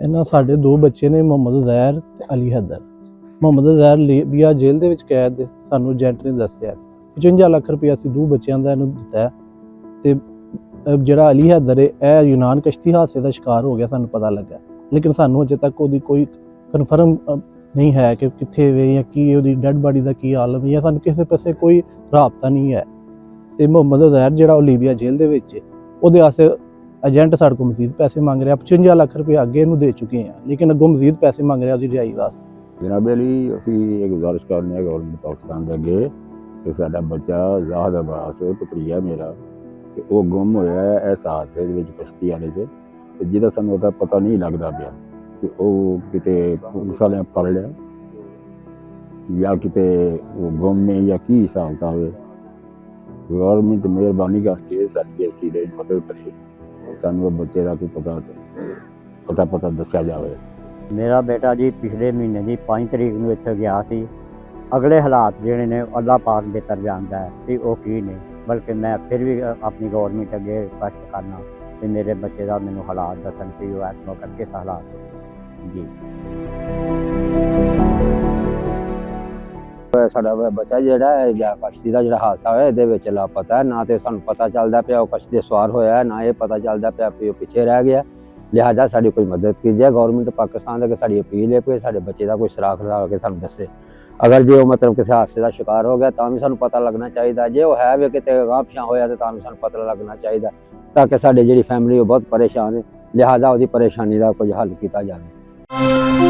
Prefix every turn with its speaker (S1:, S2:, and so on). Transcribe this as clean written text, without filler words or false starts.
S1: ਇਹਨਾਂ ਸਾਡੇ ਦੋ ਬੱਚੇ ਨੇ, ਮੁਹੰਮਦ ਜ਼ਹਿਰ ਤੇ ਅਲੀ ਹੈਦਰ। ਮੁਹੰਮਦ ਜ਼ਹਿਰ ਲੀਬੀਆ ਜੇਲ੍ਹ ਦੇ ਵਿੱਚ ਕੈਦ, ਸਾਨੂੰ ਏਜੰਟ ਨੇ ਦੱਸਿਆ 55 ਲੱਖ ਰੁਪਇਆ ਅਸੀਂ ਦੋ ਬੱਚਿਆਂ ਦਾ ਇਹਨੂੰ ਦਿੱਤਾ। ਤੇ ਜਿਹੜਾ ਅਲੀ ਹੈਦਰ ਹੈ ਇਹ ਯੂਨਾਨ ਕਸ਼ਤੀ ਹਾਦਸੇ ਦਾ ਸ਼ਿਕਾਰ ਹੋ ਗਿਆ, ਸਾਨੂੰ ਪਤਾ ਲੱਗਾ, ਲੇਕਿਨ ਸਾਨੂੰ ਅਜੇ ਤੱਕ ਉਹਦੀ ਕੋਈ ਕਨਫਰਮ ਨਹੀਂ ਹੈ ਕਿ ਕਿੱਥੇ ਵੇ ਜਾਂ ਕੀ ਉਹਦੀ ਡੈਡ ਬਾਡੀ ਦਾ ਕੀ ਹਾਲ ਹੈ, ਜਾਂ ਸਾਨੂੰ ਕਿਸੇ ਪਾਸੇ ਕੋਈ ਰਾਬਤਾ ਨਹੀਂ ਹੈ। ਤੇ ਮੁਹੰਮਦ ਜ਼ਹਿਰ ਜਿਹੜਾ ਉਹ ਲੀਬੀਆ ਜੇਲ੍ਹ ਦੇ ਵਿੱਚ, ਉਹਦੇ ਵਾਸਤੇ ਏਜੰਟ ਸਾਡੇ ਕੋਲ ਮਜ਼ੀਦ ਪੈਸੇ ਮੰਗ ਰਿਹਾ। 55 ਲੱਖ ਰੁਪਏ ਅੱਗੇ ਇਹਨੂੰ ਦੇ ਚੁੱਕੇ ਹਾਂ, ਲੇਕਿਨ ਅੱਗੋਂ ਮਜ਼ੀਦ ਪੈਸੇ ਮੰਗ ਰਿਹਾ ਉਹਦੀ ਰਿਹਾਈ ਵਾਸਤੇ।
S2: ਜਨਾਬ ਅਲੀ, ਅਸੀਂ ਇਹ ਗੁਜ਼ਾਰਿਸ਼ ਕਰਨੇ ਆ ਗਵਰਨਮੈਂਟ ਪਾਕਿਸਤਾਨ ਦੇ ਅੱਗੇ ਕਿ ਸਾਡਾ ਬੱਚਾ ਜ਼ਾਹਦ ਅਬਾਸ ਪੁਤਰੀਆ ਮੇਰਾ, ਕਿ ਉਹ ਗੁੰਮ ਹੋਇਆ ਹੈ ਇਸ ਹਾਦਸੇ ਦੇ ਵਿੱਚ ਕਸ਼ਤੀ ਵਾਲੇ 'ਚ, ਤੇ ਜਿਹਦਾ ਸਾਨੂੰ ਉਹਦਾ ਪਤਾ ਨਹੀਂ ਲੱਗਦਾ ਪਿਆ ਕਿ ਉਹ ਕਿਤੇ ਪੁਲਿਸ ਵਾਲਿਆਂ ਫੜ ਲਿਆ ਜਾਂ ਕਿਤੇ ਉਹ ਗੁੰਮ ਨੇ ਜਾਂ ਕੀ ਹਿਸਾਬ ਕਿਤਾਬ ਹੈ। ਗਵਰਨਮੈਂਟ ਮਿਹਰਬਾਨੀ ਕਰਕੇ ਸਾਡੀ ਇਸ ਚੀਜ਼ ਦੀ ਮਦਦ ਕਰੇ, ਸਾਨੂੰ ਉਹ ਬੱਚੇ ਦਾ ਕੋਈ ਪਤਾ ਦੱਸਿਆ ਜਾਵੇ।
S3: ਮੇਰਾ ਬੇਟਾ ਜੀ ਪਿਛਲੇ ਮਹੀਨੇ ਦੀ 5 ਤਰੀਕ ਨੂੰ ਇੱਥੇ ਗਿਆ ਸੀ। ਅਗਲੇ ਹਾਲਾਤ ਜਿਹੜੇ ਨੇ ਅੱਲਾਹ ਪਾਕ ਬਿਹਤਰ ਜਾਣਦਾ ਹੈ ਕਿ ਉਹ ਕੀ ਨੇ, ਬਲਕਿ ਮੈਂ ਫਿਰ ਵੀ ਆਪਣੀ ਗੌਰਮੈਂਟ ਅੱਗੇ ਰਿਕੁਐਸਟ ਕਰਨਾ ਕਿ ਮੇਰੇ ਬੱਚੇ ਦਾ ਮੈਨੂੰ ਹਾਲਾਤ ਦੱਸਣ ਕਿ ਉਹ ਇਸ ਵਕਤ ਕਿਸ ਹਾਲਾਤ ਜੀ।
S4: ਸਾਡਾ ਬੱਚਾ ਜਿਹੜਾ ਹੈ ਜਾਂ ਕਸ਼ਤੀ ਦਾ ਜਿਹੜਾ ਹਾਦਸਾ ਹੋਇਆ ਇਹਦੇ ਵਿੱਚ ਲਾਪਤਾ ਹੈ, ਨਾ ਤੇ ਸਾਨੂੰ ਪਤਾ ਚੱਲਦਾ ਪਿਆ ਉਹ ਕਸ਼ਤੀ ਦੇ ਸਵਾਰ ਹੋਇਆ, ਨਾ ਇਹ ਪਤਾ ਚੱਲਦਾ ਪਿਆ ਕਿ ਉਹ ਪਿੱਛੇ ਰਹਿ ਗਿਆ। ਲਿਹਾਜ਼ਾ ਸਾਡੀ ਕੋਈ ਮਦਦ ਕੀਤੀ ਹੈ ਗੌਰਮੈਂਟ ਪਾਕਿਸਤਾਨ ਦੇ, ਕਿ ਸਾਡੀ ਅਪੀਲ ਹੈ ਕਿ ਸਾਡੇ ਬੱਚੇ ਦਾ ਕੋਈ ਸੁਰਾਖ ਲਾ ਕੇ ਸਾਨੂੰ ਦੱਸੇ। ਅਗਰ ਜੇ ਉਹ ਮਤਲਬ ਕਿਸੇ ਹਾਦਸੇ ਦਾ ਸ਼ਿਕਾਰ ਹੋ ਗਿਆ ਤਾਂ ਵੀ ਸਾਨੂੰ ਪਤਾ ਲੱਗਣਾ ਚਾਹੀਦਾ, ਜੇ ਉਹ ਹੈ ਵੀ ਕਿਤੇ ਅਗਾਂਹ ਪਿਛਾਂ ਹੋਇਆ ਤਾਂ ਵੀ ਸਾਨੂੰ ਪਤਾ ਲੱਗਣਾ ਚਾਹੀਦਾ, ਤਾਂ ਕਿ ਸਾਡੀ ਜਿਹੜੀ ਫੈਮਿਲੀ ਉਹ ਬਹੁਤ ਪਰੇਸ਼ਾਨ ਹੈ। ਲਿਹਾਜ਼ਾ ਉਹਦੀ ਪਰੇਸ਼ਾਨੀ ਦਾ ਕੁਝ ਹੱਲ ਕੀਤਾ ਜਾਵੇ।